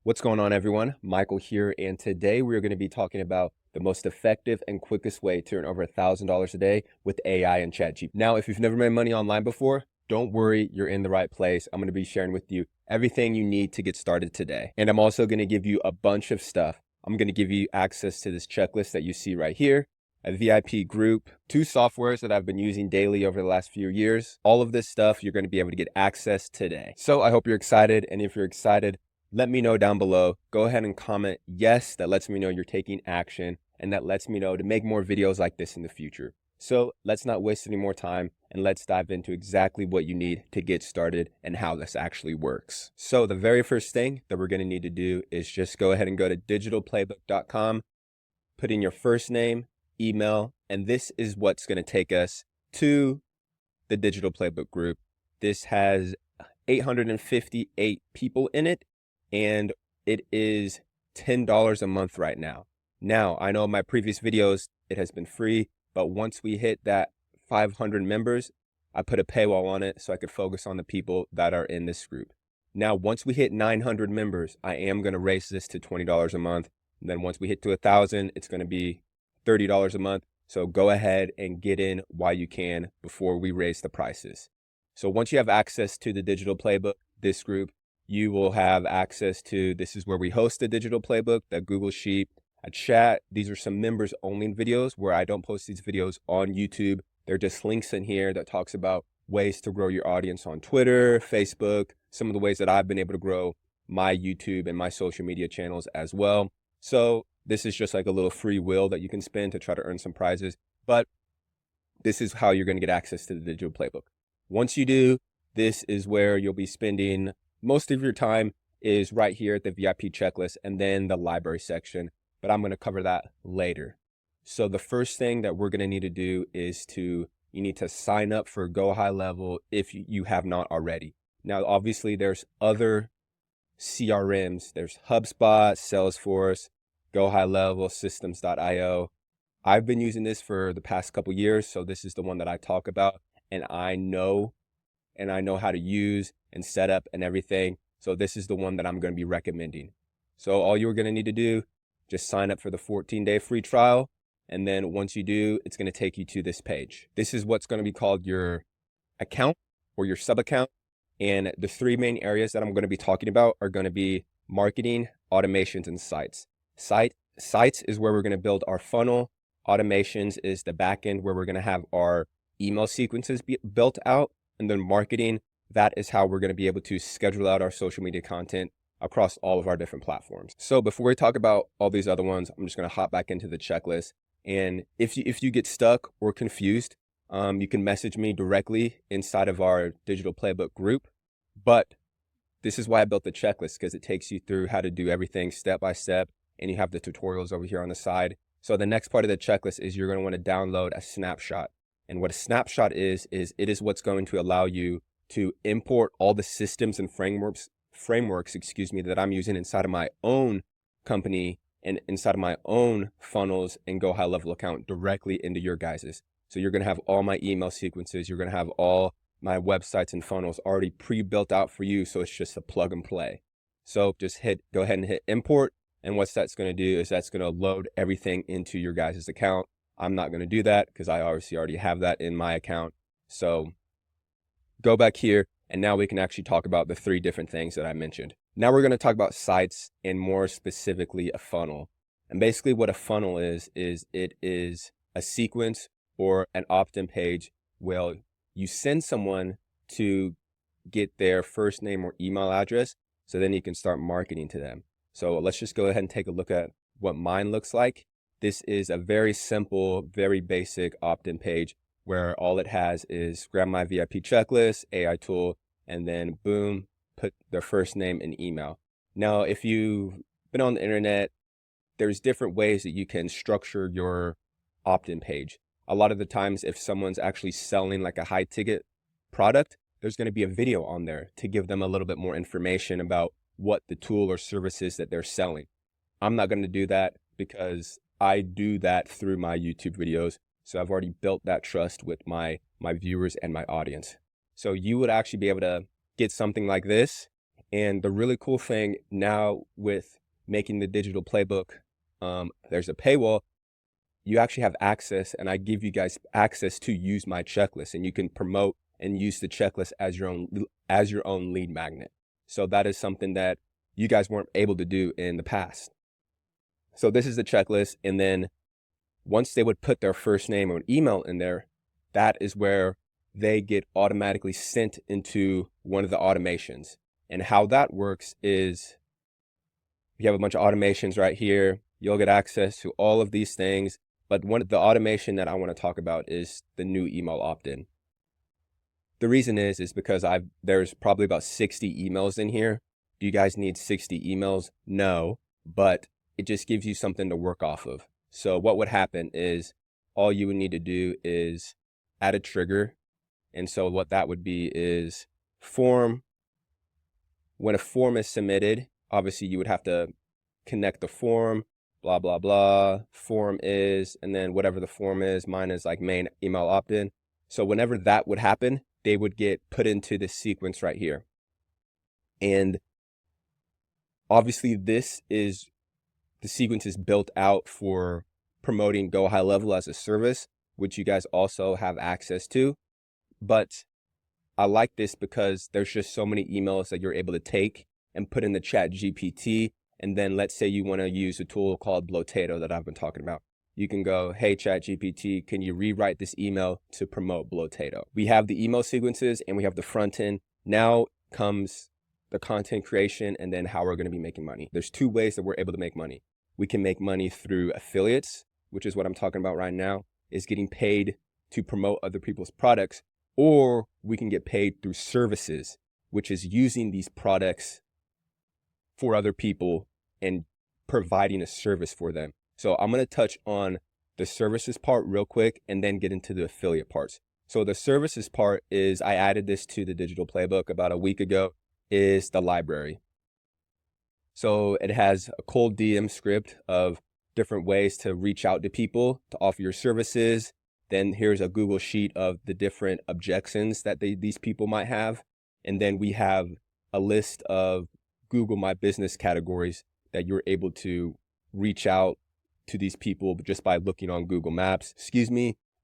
What's going on, everyone? Michael here, and today we're going to be talking about the most effective and quickest way to earn over $1,000 a day with AI and ChatGPT. Now, if you've never made money online before, don't worry, you're in the right place. I'm going to be sharing with you everything you need to get started today. And I'm also going to give you a bunch of stuff. I'm going to give you access to this checklist that you see right here, a VIP group, 2 softwares that I've been using daily over the last few years. All of this stuff you're going to be able to get access today. So I hope you're excited. And if you're excited, let me know down below. Go ahead and comment yes, that lets me know you're taking action, and that lets me know to make more videos like this in the future. So let's not waste any more time, and let's dive into exactly what you need to get started and how this actually works. So the very first thing that we're going to need to do is just go ahead and go to digitalplaybook.com, put in your first name, email, and this is what's going to take us to the Digital Playbook group. This has 858 people in it, and it is $10 a month right now. Now, I know in my previous videos, it has been free, but once we hit that 500 members, I put a paywall on it so I could focus on the people that are in this group. Now, once we hit 900 members, I am going to raise this to $20 a month. And then once we hit to 1,000, it's going to be $30 a month. So go ahead and get in while you can before we raise the prices. So once you have access to the Digital Playbook, this group, you will have access to, this is where we host the Digital Playbook, the Google Sheet, a chat. These are some members only videos where I don't post these videos on YouTube. They're just links in here that talks about ways to grow your audience on Twitter, Facebook, some of the ways that I've been able to grow my YouTube and my social media channels as well. So this is just like a little free will that you can spend to try to earn some prizes. But this is how you're going to get access to the Digital Playbook. Once you do, this is where you'll be spending most of your time is right here at the VIP checklist and then the library section, but I'm going to cover that later. So the first thing that we're going to need to do is you need to sign up for Go High Level if you have not already. Now, obviously there's other CRMs. There's HubSpot, Salesforce, Go High Level, Systems.io. I've been using this for the past couple years, so this is the one that I talk about, and I know how to use and set up and everything. So this is the one that I'm going to be recommending. So all you're going to need to do, just sign up for the 14-day free trial. And then once you do, it's going to take you to this page. This is what's going to be called your account or your sub account. And the 3 main areas that I'm going to be talking about are going to be marketing, automations, and sites. Sites is where we're going to build our funnel. Automations is the backend where we're going to have our email sequences built out. And then marketing, that is how we're going to be able to schedule out our social media content across all of our different platforms. So before we talk about all these other ones, I'm just going to hop back into the checklist. And if you get stuck or confused, you can message me directly inside of our Digital Playbook group. But this is why I built the checklist, because it takes you through how to do everything step by step. And you have the tutorials over here on the side. So the next part of the checklist is you're going to want to download a snapshot. And what a snapshot is it is what's going to allow you to import all the systems and frameworks, that I'm using inside of my own company and inside of my own funnels and Go High Level account directly into your guys's. So you're going to have all my email sequences. You're going to have all my websites and funnels already pre-built out for you. So it's just a plug and play. So just go ahead and hit import. And what that's going to do is that's going to load everything into your guys's account. I'm not going to do that because I obviously already have that in my account. So go back here, and now we can actually talk about the 3 different things that I mentioned. Now we're going to talk about sites and more specifically a funnel. And basically what a funnel is it is a sequence or an opt-in page where you send someone to get their first name or email address, so then you can start marketing to them. So let's just go ahead and take a look at what mine looks like. This is a very simple, very basic opt-in page where all it has is grab my VIP checklist, AI tool, and then boom, put their first name and email. Now, if you've been on the internet, there's different ways that you can structure your opt-in page. A lot of the times, if someone's actually selling like a high ticket product, there's going to be a video on there to give them a little bit more information about what the tool or service is that they're selling. I'm not going to do that because I do that through my YouTube videos. So I've already built that trust with my viewers and my audience. So you would actually be able to get something like this And the really cool thing now with making the digital playbook, there's a paywall. You actually have access, and I give you guys access to use my checklist, and you can promote and use the checklist as your own lead magnet. So that is something that you guys weren't able to do in the past. So this is the checklist, and then once they would put their first name or email in there, that is where they get automatically sent into one of the automations. And how that works is we have a bunch of automations right here. You'll get access to all of these things, but one of the automation that I want to talk about is the new email opt-in. The reason is because there's probably about 60 emails in here. Do you guys need 60 emails? No, but it just gives you something to work off of. So what would happen is all you would need to do is add a trigger. And so what that would be is form. When a form is submitted, obviously you would have to connect the form, blah, blah, blah, form is, and then whatever the form is, mine is like main email opt-in. So whenever that would happen, they would get put into this sequence right here. And obviously the sequence is built out for promoting Go High Level as a service, which you guys also have access to. But I like this because there's just so many emails that you're able to take and put in the ChatGPT. And then let's say you want to use a tool called Blotato that I've been talking about. You can go, hey, ChatGPT, can you rewrite this email to promote Blotato? We have the email sequences and we have the front end. Now comes the content creation and then how we're going to be making money. There's two ways that we're able to make money. We can make money through affiliates, which is what I'm talking about right now, is getting paid to promote other people's products. Or we can get paid through services, which is using these products for other people and providing a service for them. So I'm going to touch on the services part real quick and then get into the affiliate parts. So the services part is, I added this to the digital playbook about a week ago, is the library. So it has a cold DM script of different ways to reach out to people to offer your services. Then here's a Google sheet of the different objections that these people might have. And then we have a list of Google My Business categories that you're able to reach out to these people just by looking on Google Maps,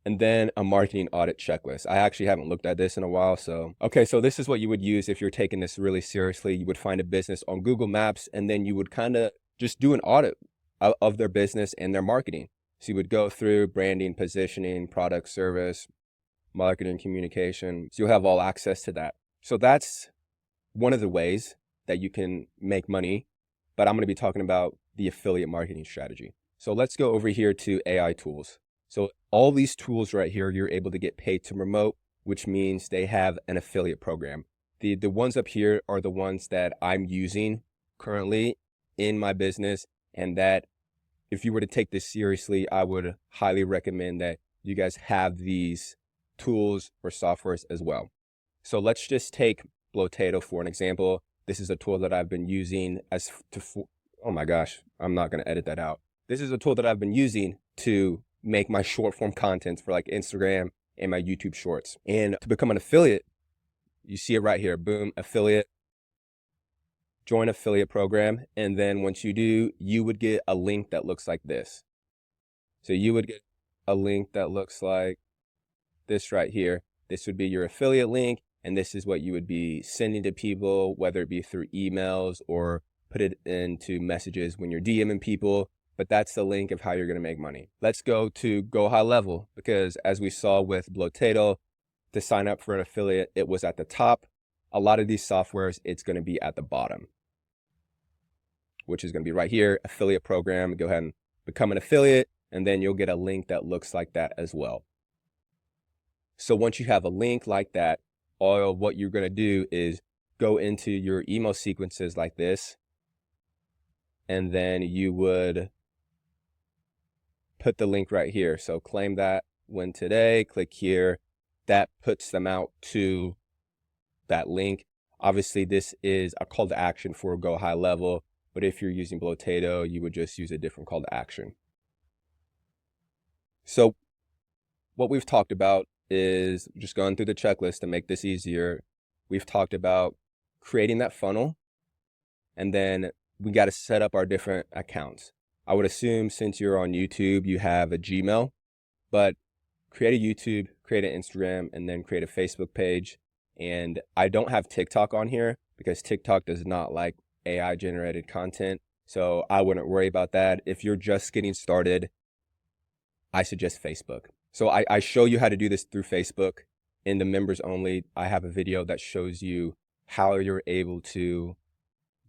and then a marketing audit checklist. I actually haven't looked at this in a while. So this is what you would use if you're taking this really seriously. You would find a business on Google Maps, and then you would kind of just do an audit of their business and their marketing. So you would go through branding, positioning, product, service, marketing, communication. So you'll have all access to that. So that's one of the ways that you can make money, but I'm going to be talking about the affiliate marketing strategy. So let's go over here to AI tools. So all these tools right here, you're able to get paid to promote, which means they have an affiliate program. The ones up here are the ones that I'm using currently in my business, and that if you were to take this seriously, I would highly recommend that you guys have these tools or softwares as well. So let's just take Blotato for an example. This is a tool that I've been using oh my gosh, I'm not going to edit that out. This is a tool that I've been using to make my short form content for like Instagram and my YouTube shorts. And to become an affiliate, you see it right here, boom, affiliate. Join affiliate program, and then once you do, you would get a link that looks like this. So you would get a link that looks like this right here. This would be your affiliate link, and this is what you would be sending to people, whether it be through emails or put it into messages when you're DMing people. But that's the link of how you're going to make money. Let's go to Go High Level, because as we saw with Blotato, to sign up for an affiliate, it was at the top. A lot of these softwares, it's going to be at the bottom, which is going to be right here, affiliate program. Go ahead and become an affiliate, and then you'll get a link that looks like that as well. So once you have a link like that, all what you're going to do is go into your email sequences like this, and then you would put the link right here. So claim that win today, click here. That puts them out to that link. Obviously, this is a call to action for Go High Level, but if you're using Blotato, you would just use a different call to action. So what we've talked about is just going through the checklist to make this easier. We've talked about creating that funnel. and then we got to set up our different accounts. I would assume since you're on YouTube, you have a Gmail, but create a YouTube, create an Instagram, and then create a Facebook page. And I don't have TikTok on here because TikTok does not like AI generated content. So I wouldn't worry about that. If you're just getting started, I suggest Facebook. So I show you how to do this through Facebook. In the members only, I have a video that shows you how you're able to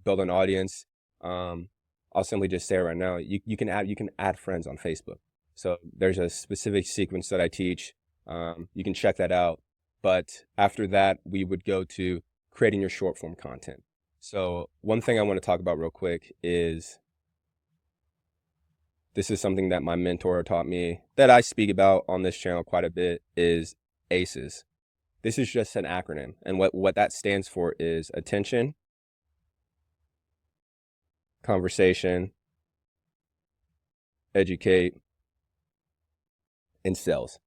build an audience. I'll simply just say right now, you can add friends on Facebook. So there's a specific sequence that I teach. You can check that out. But after that, we would go to creating your short form content. So one thing I want to talk about real quick is, this is something that my mentor taught me that I speak about on this channel quite a bit, is ACEs. This is just an acronym. And what that stands for is attention, conversation, educate, and sales.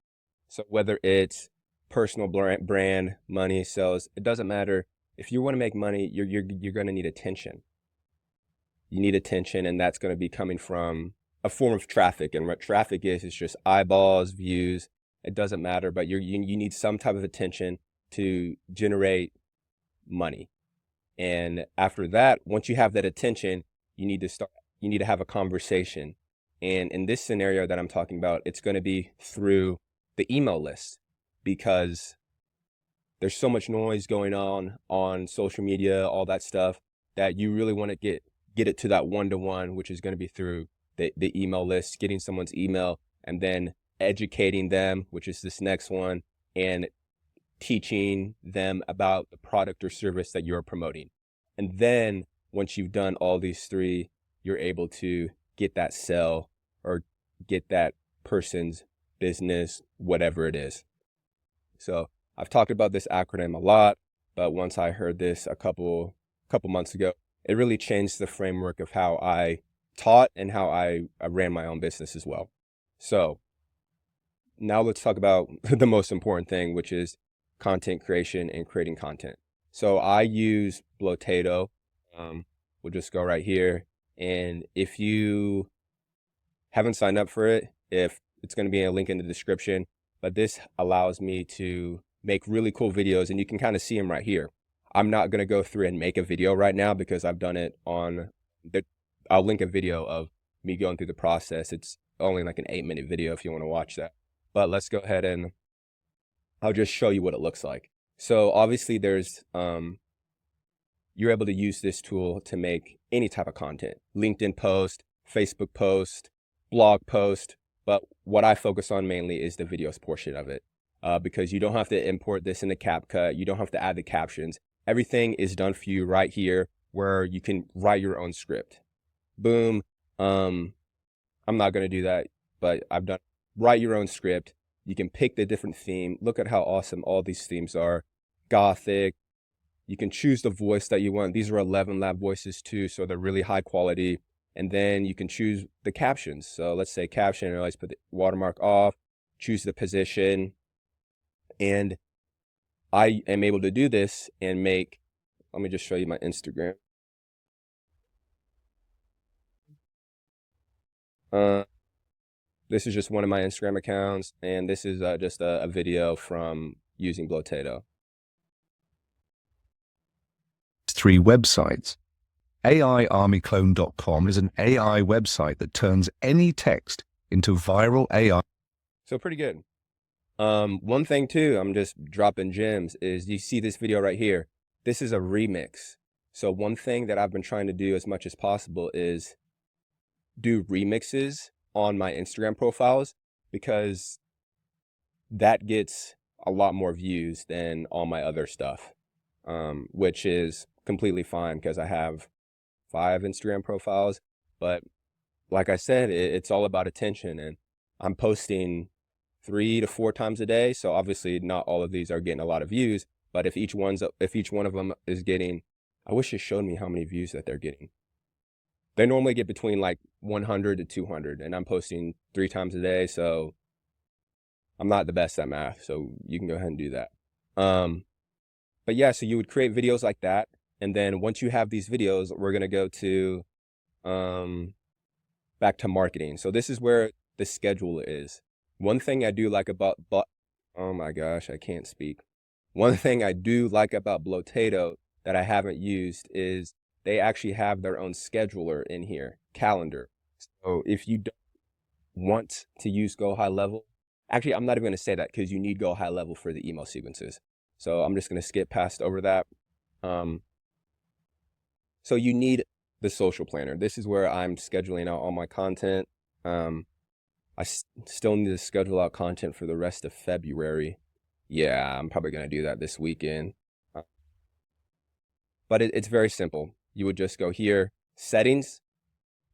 So whether it's personal brand, money, sales, it doesn't matter. If you want to make money, you're going to need attention. You need attention, and that's going to be coming from a form of traffic. And what traffic is just eyeballs, views. It doesn't matter, but you need some type of attention to generate money. And after that, once you have that attention, you need to have a conversation. And in this scenario that I'm talking about, it's going to be through the email list, because there's so much noise going on social media, all that stuff, that you really want to get it to that one-to-one, which is going to be through the email list, getting someone's email, and then educating them, which is this next one, and teaching them about the product or service that you're promoting. And then once you've done all these three, you're able to get that sale or get that person's business, whatever it is. So I've talked about this acronym a lot, but once I heard this a couple months ago, it really changed the framework of how I taught and how I ran my own business as well. So now let's talk about the most important thing, which is content creation and creating content. So I use Blotato. We'll just go right here. And if you haven't signed up for it, if it's going to be a link in the description, but this allows me to make really cool videos, and you can kind of see them right here. I'm not going to go through and make a video right now because I've done it on I'll link a video of me going through the process. It's only like an 8-minute video if you want to watch that. But let's go ahead and I'll just show you what it looks like. So obviously there's, you're able to use this tool to make any type of content, LinkedIn post, Facebook post, blog post. But what I focus on mainly is the videos portion of it, because you don't have to import this into CapCut. You don't have to add the captions. Everything is done for you right here, where you can write your own script. Boom. I'm not going to do that, but I've done write your own script. You can pick the different theme. Look at how awesome all these themes are. Gothic. You can choose the voice that you want. These are 11 lab voices too, so they're really high quality. And then you can choose the captions. So let's say caption, I always put the watermark off, choose the position. And I am able to do this and make, let me just show you my Instagram. This is just one of my Instagram accounts, and this is just a video from using Blotato. 3 websites. AIArmyClone.com is an AI website that turns any text into viral AI. So pretty good. One thing too, I'm just dropping gems, is you see this video right here. This is a remix. So one thing that I've been trying to do as much as possible is do remixes on my Instagram profiles, because that gets a lot more views than all my other stuff, which is completely fine because I have 5 Instagram profiles. But like I said, it's all about attention, and I'm posting 3 to 4 times a day. So obviously not all of these are getting a lot of views, but if each one of them is getting, I wish it showed me how many views that they're getting. They normally get between like 100 to 200, and I'm posting 3 times a day. So I'm not the best at math, so you can go ahead and do that. But yeah, so you would create videos like that, And then once you have these videos, we're going to go to back to marketing. So this is where the schedule is. One thing I do like about, oh my gosh, I can't speak. One thing I do like about Blotato that I haven't used is they actually have their own scheduler in here, calendar. So if you don't want to use Go High Level, actually, I'm not even going to say that because you need Go High Level for the email sequences. So I'm just going to skip past over that. So you need the social planner. This is where I'm scheduling out all my content. I still need to schedule out content for the rest of February. Yeah, I'm probably going to do that this weekend. But it's very simple. You would just go here, settings,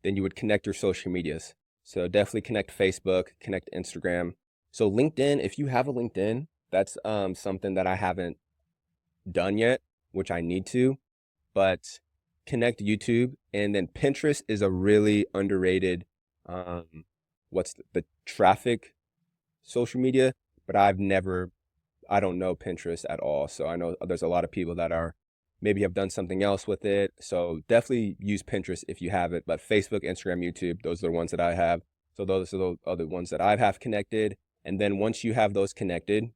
then you would connect your social medias. So definitely connect Facebook, connect Instagram. So LinkedIn, if you have a LinkedIn, that's something that I haven't done yet, which I need to, but connect YouTube. And then Pinterest is a really underrated, what's the traffic social media, but I don't know Pinterest at all. So I know there's a lot of people that maybe have done something else with it. So definitely use Pinterest if you have it, but Facebook, Instagram, YouTube, those are the ones that I have. So those are the other ones that I have connected. And then once you have those connected,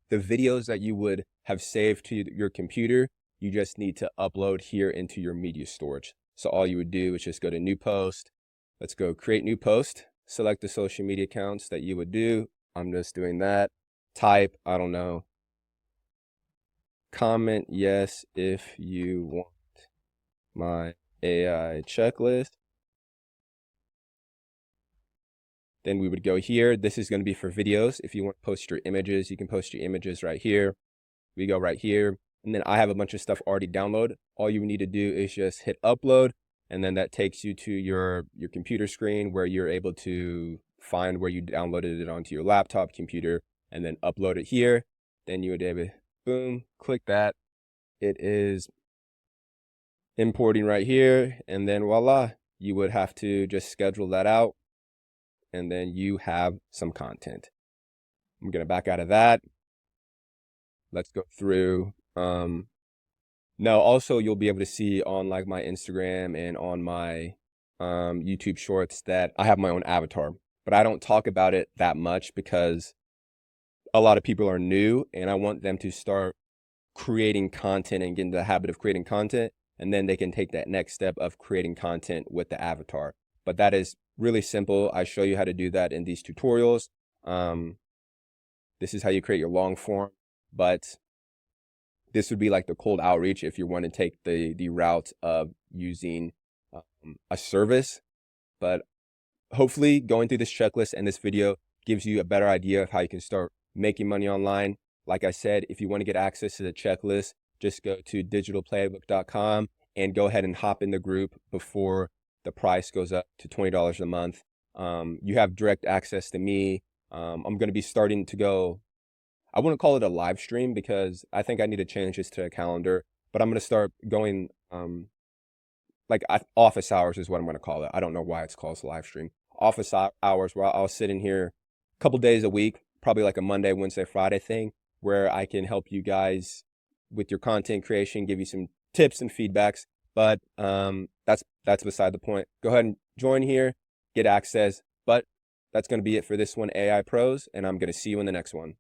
the videos that you would have saved to your computer, you just need to upload here into your media storage. So all you would do is just go to new post. Let's go create new post, select the social media accounts that you would do. I'm just doing that. Type, I don't know, comment yes if you want my AI checklist. Then we would go here. This is going to be for videos. If you want to post your images, you can post your images right here. We go right here. And then I have a bunch of stuff already downloaded. All you need to do is just hit upload. And then that takes you to your computer screen where you're able to find where you downloaded it onto your laptop computer and then upload it here. Then you would be able to, boom, click that. It is importing right here. And then voila, you would have to just schedule that out. And then you have some content. I'm going to back out of that. Let's go through. Now, also, you'll be able to see on like my Instagram and on my YouTube shorts that I have my own avatar, but I don't talk about it that much because a lot of people are new and I want them to start creating content and get into the habit of creating content. And then they can take that next step of creating content with the avatar. But that is really simple. I show you how to do that in these tutorials. This is how you create your long form, but this would be like the cold outreach if you want to take the route of using a service. But hopefully going through this checklist and this video gives you a better idea of how you can start making money online. Like I said, if you want to get access to the checklist, just go to digitalplaybook.com and go ahead and hop in the group before the price goes up to $20 a month. You have direct access to me. I'm going to be starting to go, I wouldn't call it a live stream because I think I need to change this to a calendar, but I'm going to start going, like office hours is what I'm going to call it. I don't know why it's called a live stream. Office hours where I'll sit in here a couple days a week, probably like a Monday, Wednesday, Friday thing where I can help you guys with your content creation, give you some tips and feedbacks. But that's beside the point. Go ahead and join here, get access. But that's going to be it for this one, AI Pros, and I'm going to see you in the next one.